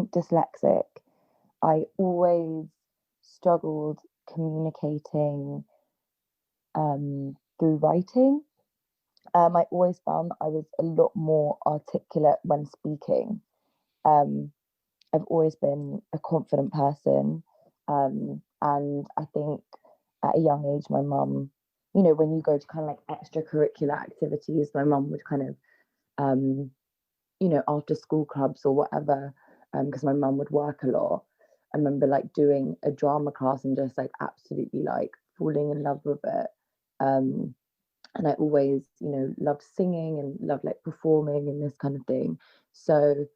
being dyslexic, I always struggled communicating through writing. I always found that I was a lot more articulate when speaking. Um, I've always been a confident person. And I think at a young age, my mum, when you go to kind of like extracurricular activities, my mum would kind of, after school clubs or whatever, because my mum would work a lot. I remember like doing a drama class and just like absolutely like falling in love with it. And I always, loved singing and loved like performing and this kind of thing. So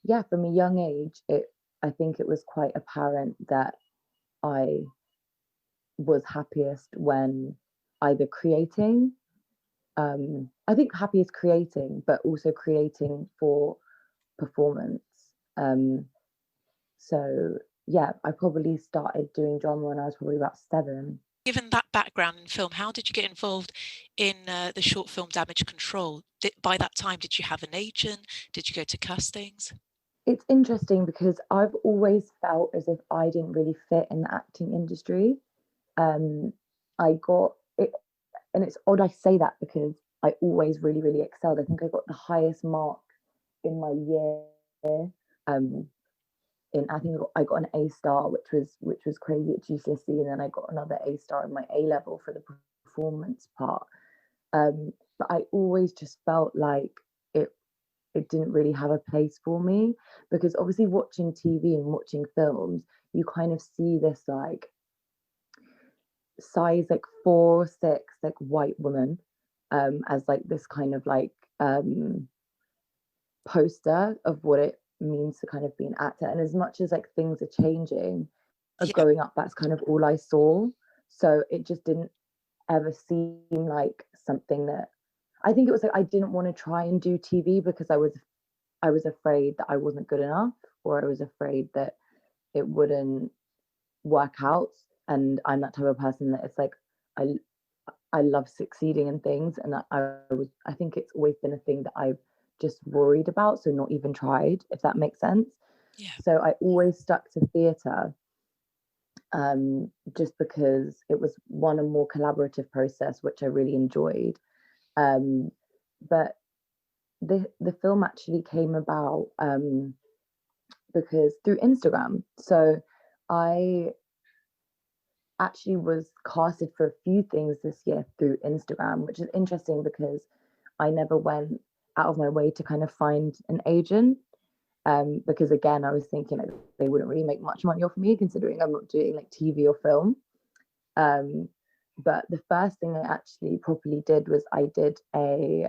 yeah, from a young age, I think it was quite apparent that I was happiest when either creating, I think happiest creating, but also creating for performance. So yeah, I probably started doing drama when I was probably about 7. Given that background in film, how did you get involved in the short film Damage Control? By that time, did you have an agent? Did you go to castings? It's interesting because I've always felt as if I didn't really fit in the acting industry. I got it, and it's odd I say that because I always really, really excelled. I think I got the highest mark in my year. I think I got an A star, which was crazy at GCSE, and then I got another A star in my A level for the performance part. But I always just felt like it didn't really have a place for me, because obviously watching TV and watching films, you kind of see this like size like 4 or 6 like white woman as like this kind of like poster of what it means to kind of be an actor. And as much as like things are changing, growing up, that's kind of all I saw. So it just didn't ever seem like something that, I think it was like I didn't want to try and do TV because I was afraid that I wasn't good enough, or I was afraid that it wouldn't work out. And I'm that type of person that it's like I love succeeding in things, and I think it's always been a thing that I've just worried about, so not even tried, if that makes sense. Yeah. So I always stuck to theatre, just because it was a more collaborative process, which I really enjoyed. But the film actually came about because through Instagram. So I actually was casted for a few things this year through Instagram, which is interesting because I never went out of my way to kind of find an agent. Because again, I was thinking like they wouldn't really make much money off me, considering I'm not doing like TV or film. But the first thing I actually properly did was I did I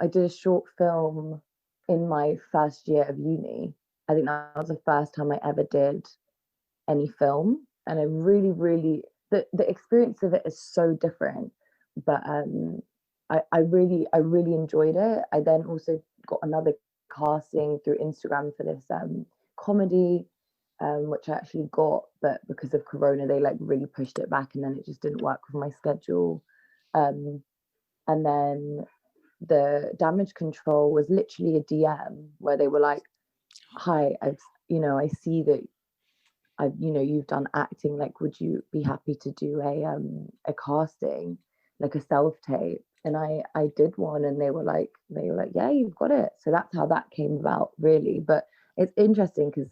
did a short film in my first year of uni. I think that was the first time I ever did any film, and I really, really, the experience of it is so different. But I really enjoyed it. I then also got another casting through Instagram for this comedy, which I actually got, but because of Corona, they like really pushed it back, and then it just didn't work with my schedule. And then the Damage Control was literally a DM where they were like, "Hi, I see that you've done acting. Like, would you be happy to do a casting, like a self tape?" And I did one, and they were like, "Yeah, you've got it." So that's how that came about, really. But it's interesting because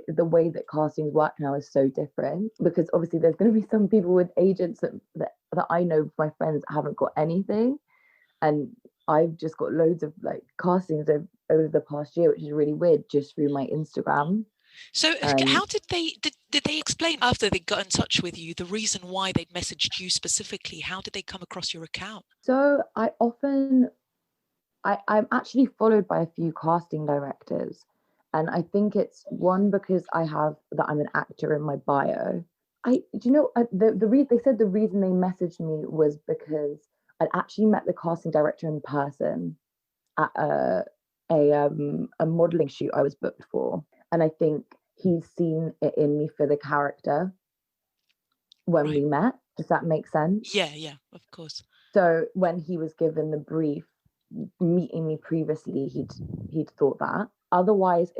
the way that castings work now is so different, because obviously there's going to be some people with agents that I know, my friends, haven't got anything, and I've just got loads of like castings over the past year, which is really weird, just through my Instagram. So how did they explain after they got in touch with you the reason why they'd messaged you specifically? How did they come across your account? So I'm actually followed by a few casting directors, and I think it's one because I'm an actor in my bio. They said the reason they messaged me was because I'd actually met the casting director in person at a modeling shoot I was booked for, and I think he's seen it in me for the character when we met. Does that make sense? Yeah, of course. So when he was given the brief, meeting me previously, he'd thought that. otherwise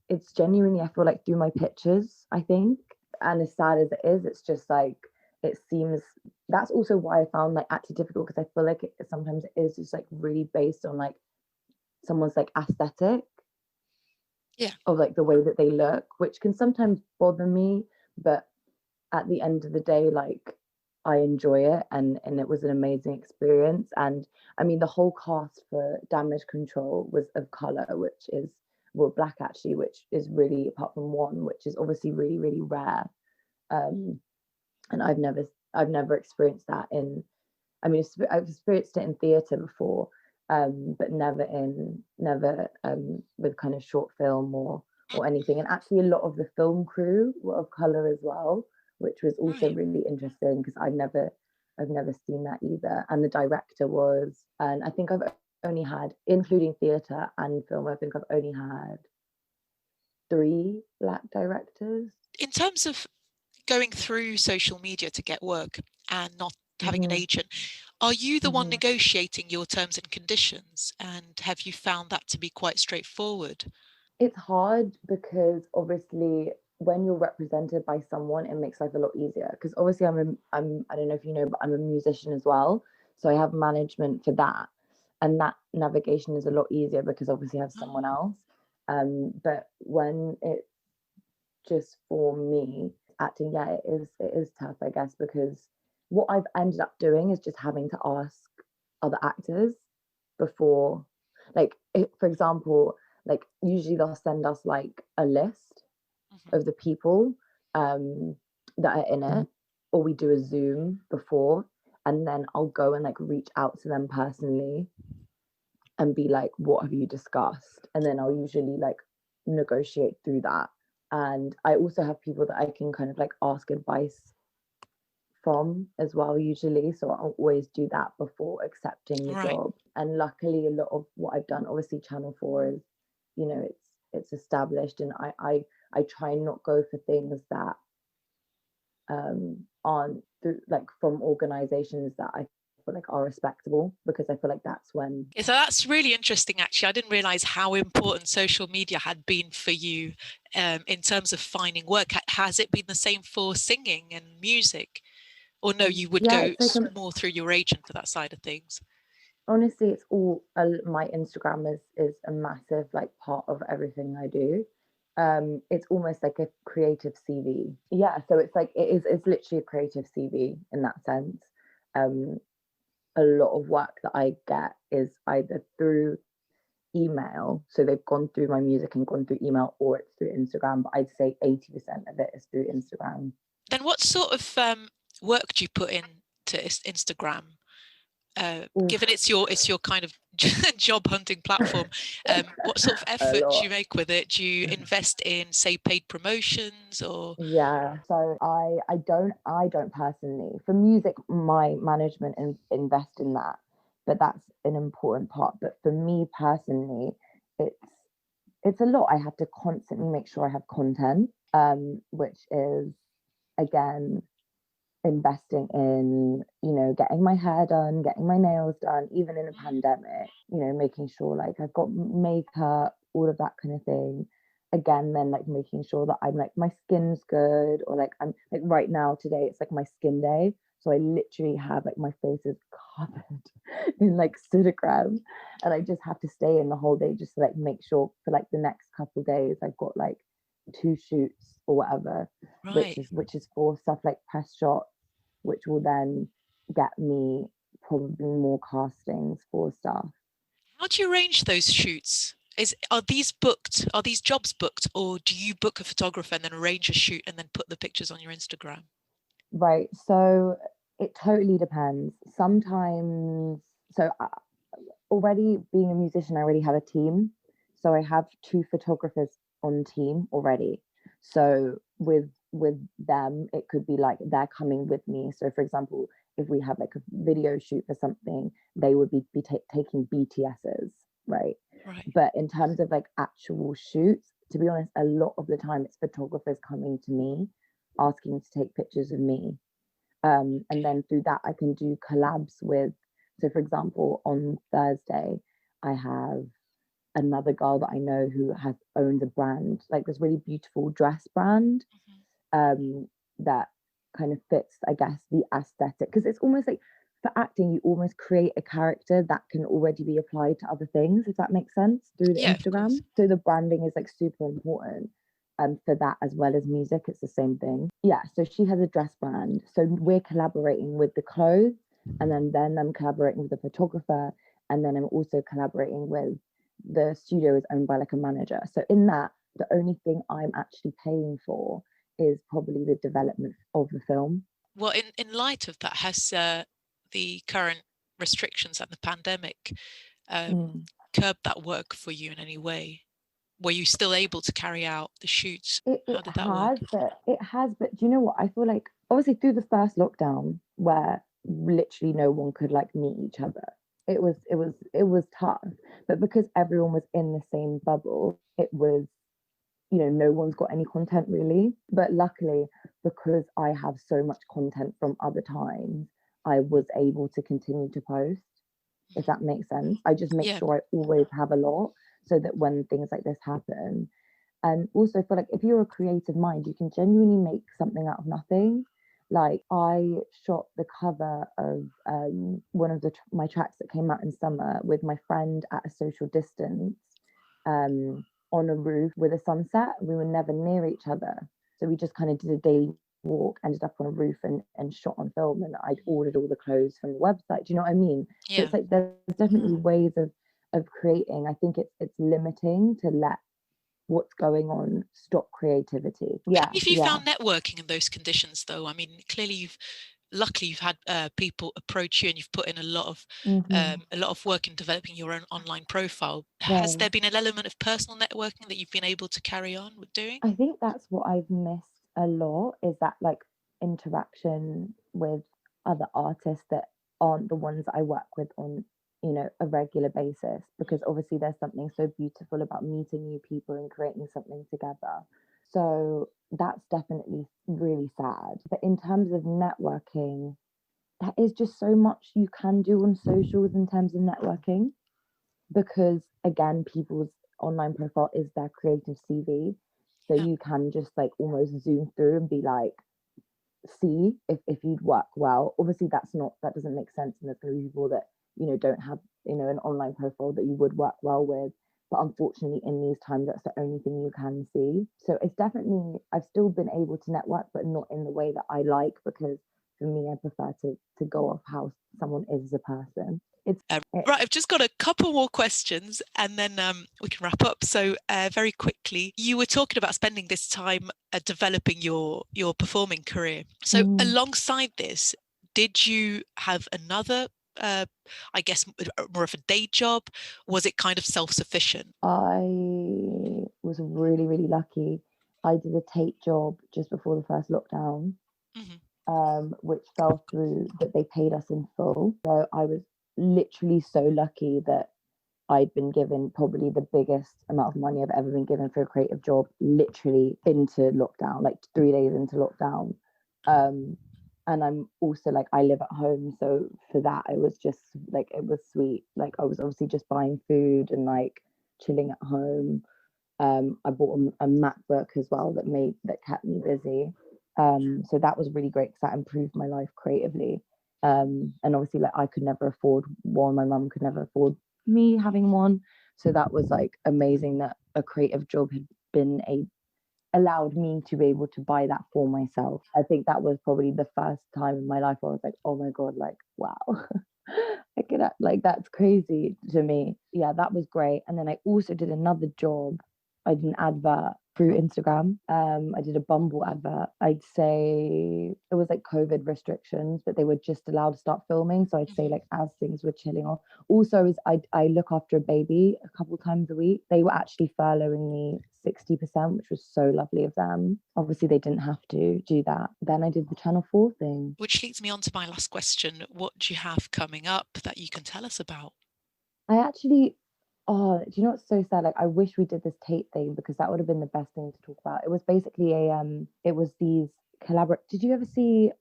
it's genuinely, I feel like, through my pictures, I think. And as sad as it is, it's just like, it seems, that's also why I found like actually difficult, because I feel like sometimes it is just like really based on like someone's like aesthetic of like the way that they look, which can sometimes bother me. But at the end of the day, like, I enjoy it, and it was an amazing experience. And I mean, the whole cast for Damage Control was of color, which is, well, black actually, which is really, apart from one, which is obviously really, really rare. And I've never experienced that in, I mean, I've experienced it in theatre before, but never with kind of short film or anything. And actually, a lot of the film crew were of color as well, which was also Right. really interesting, because I've never seen that either. And the director was, and I think I've only had, including theatre and film, I think I've only had 3 black directors. In terms of going through social media to get work and not having an Hmm. agent, are you the one Hmm. negotiating your terms and conditions? And have you found that to be quite straightforward? It's hard because obviously when you're represented by someone, it makes life a lot easier. Because obviously I don't know if you know, but I'm a musician as well, so I have management for that, and that navigation is a lot easier because obviously I have someone Oh, else. But when it's just for me acting, yeah, it is tough, I guess, because what I've ended up doing is just having to ask other actors before, like, for example, like, usually they'll send us like a list mhm. of the people that are in it, or we do a Zoom before, and then I'll go and like reach out to them personally and be like, what have you discussed? And then I'll usually like negotiate through that. And I also have people that I can kind of like ask advice from as well, usually. So I'll always do that before accepting the Right. job. And luckily, a lot of what I've done, obviously, Channel 4 is, it's established, and I try and not go for things that aren't through, like, from organizations that I feel like are respectable, because I feel like that's when. Yeah, so that's really interesting, actually. I didn't realize how important social media had been for you in terms of finding work. Has it been the same for singing and music? Or no, you would Yeah, go it's like more through your agent for that side of things? honestly, it's all, my Instagram is a massive like part of everything I do. It's almost like a creative CV. Yeah, so it's like, it's literally a creative CV in that sense. Um, a lot of work that I get is either through email, so they've gone through my music and gone through email, or it's through Instagram. But I'd say 80% of it is through Instagram. Then what sort of work do you put in to Instagram? Given Oof, it's your kind of job hunting platform, what sort of a effort do lot. you make with it? Do you invest in, say, paid promotions or? Yeah, so I don't personally, for music, my management invest in that, but that's an important part. But for me personally, it's it's a lot. I have to constantly make sure I have content, which is, again, investing in, getting my hair done, getting my nails done, even in a pandemic, making sure like I've got makeup, all of that kind of thing. Again, then like making sure that I'm like, my skin's good, or like, I'm like, right now today it's like my skin day. So I literally have like, my face is covered in like pseudogram, and I just have to stay in the whole day just to like make sure for like the next couple days I've got like 2 shoots or whatever, which Right. is for stuff like press shots, which will then get me probably more castings for stuff. How do you arrange those shoots? Are these booked? Are these jobs booked, or do you book a photographer and then arrange a shoot and then put the pictures on your Instagram? Right. So it totally depends. Sometimes, so already being a musician, I already have a team. So I have 2 photographers on team already. So with them, it could be like they're coming with me. So for example, if we have like a video shoot for something, they would be taking BTSs, right? Right. But in terms of like actual shoots, to be honest, a lot of the time it's photographers coming to me asking to take pictures of me. And Okay. then through that, I can do collabs with. So, for example, on Thursday, I have another girl that I know who owns a brand, like this really beautiful dress brand, that kind of fits, I guess, the aesthetic. Because it's almost like for acting, you almost create a character that can already be applied to other things, if that makes sense, through the Yeah, of Instagram. course. So the branding is like super important. For that as well as music, it's the same thing. Yeah, so she has a dress brand. So we're collaborating with the clothes, and then I'm collaborating with the photographer, and then I'm also collaborating with the studio is owned by like a manager. So in that, the only thing I'm actually paying for is probably the development of the film. Well, in light of that, has the current restrictions and the pandemic curbed that work for you in any way? Were you still able to carry out the shoots? How did that work? It has, but do you know what? I feel like obviously through the first lockdown where literally no one could like meet each other, it was tough. But because everyone was in the same bubble, it was, no one's got any content really. But luckily, because I have so much content from other times, I was able to continue to post, if that makes sense. I just make Yeah. sure I always have a lot so that when things like this happen, and also feel like if you're a creative mind, you can genuinely make something out of nothing. Like I shot the cover of one of my tracks that came out in summer with my friend at a social distance, on a roof with a sunset. We were never near each other, so we just kind of did a daily walk, ended up on a roof and shot on film. And I'd ordered all the clothes from the website. Do you know what I mean? So Yeah. it's like there's definitely ways of creating. I think it's limiting to let what's going on stop creativity. Yeah. If you found networking in those conditions, though, I mean, clearly luckily you've had people approach you and you've put in a lot of work in developing your own online profile. Has there been an element of personal networking that you've been able to carry on with doing? I think that's what I've missed a lot, is that like interaction with other artists that aren't the ones I work with on, a regular basis, because obviously there's something so beautiful about meeting new people and creating something together. So that's definitely really sad. But in terms of networking, there is just so much you can do on socials in terms of networking, because again, people's online profile is their creative CV. So you can just like almost zoom through and be like, see if you'd work well. Obviously that doesn't make sense, and there's going to be people that don't have an online profile that you would work well with. But unfortunately, in these times, that's the only thing you can see. So it's definitely, I've still been able to network, but not in the way that I like, because for me, I prefer to go off how someone is as a person. Right, I've just got a couple more questions and then we can wrap up. So very quickly, you were talking about spending this time developing your performing career. So alongside this, did you have another, I guess, more of a day job? Was it kind of self-sufficient? I was really, really lucky. I did a tape job just before the first lockdown, which fell through, but they paid us in full. So I was literally so lucky that I'd been given probably the biggest amount of money I've ever been given for a creative job, literally into lockdown, like 3 days into lockdown. And I'm also like, I live at home, so for that it was just like, it was sweet. Like I was obviously just buying food and like chilling at home. I bought a MacBook as well that kept me busy. So that was really great because that improved my life creatively. And obviously, like, I could never afford one. My mum could never afford me having one. So that was like amazing that a creative job had been allowed me to be able to buy that for myself. I think that was probably the first time in my life where I was like, oh my God, like, wow. I could, like, that's crazy to me. Yeah, that was great. And then I also did another job. I did an advert through Instagram. I did a Bumble advert. I'd say it was like COVID restrictions, but they were just allowed to start filming. So I'd say like as things were chilling off. Also, I look after a baby a couple times a week. They were actually furloughing me 60%, which was so lovely of them. Obviously, they didn't have to do that. Then I did the Channel 4 thing. Which leads me on to my last question. What do you have coming up that you can tell us about? I actually, oh, do you know what's so sad? Like, I wish we did this tape thing, because that would have been the best thing to talk about. It was basically it was these did you ever see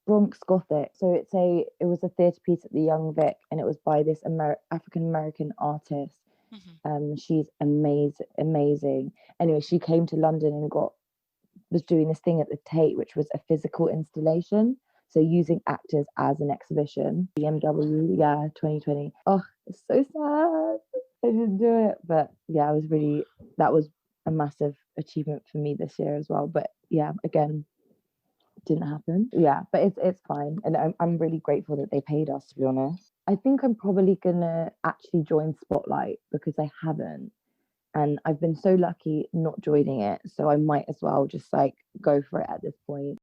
Bronx Gothic? So it was a theatre piece at the Young Vic, and it was by this African American artist Mhm. She's amazing. Anyway, she came to London and was doing this thing at the Tate, which was a physical installation. So using actors as an exhibition. BMW, yeah, 2020. Oh, it's so sad. I didn't do it. But yeah, that was a massive achievement for me this year as well. But yeah, again, didn't happen. Yeah, but it's fine. And I'm really grateful that they paid us, to be honest. I think I'm probably gonna actually join Spotlight because I haven't. And I've been so lucky not joining it. So I might as well just like go for it at this point.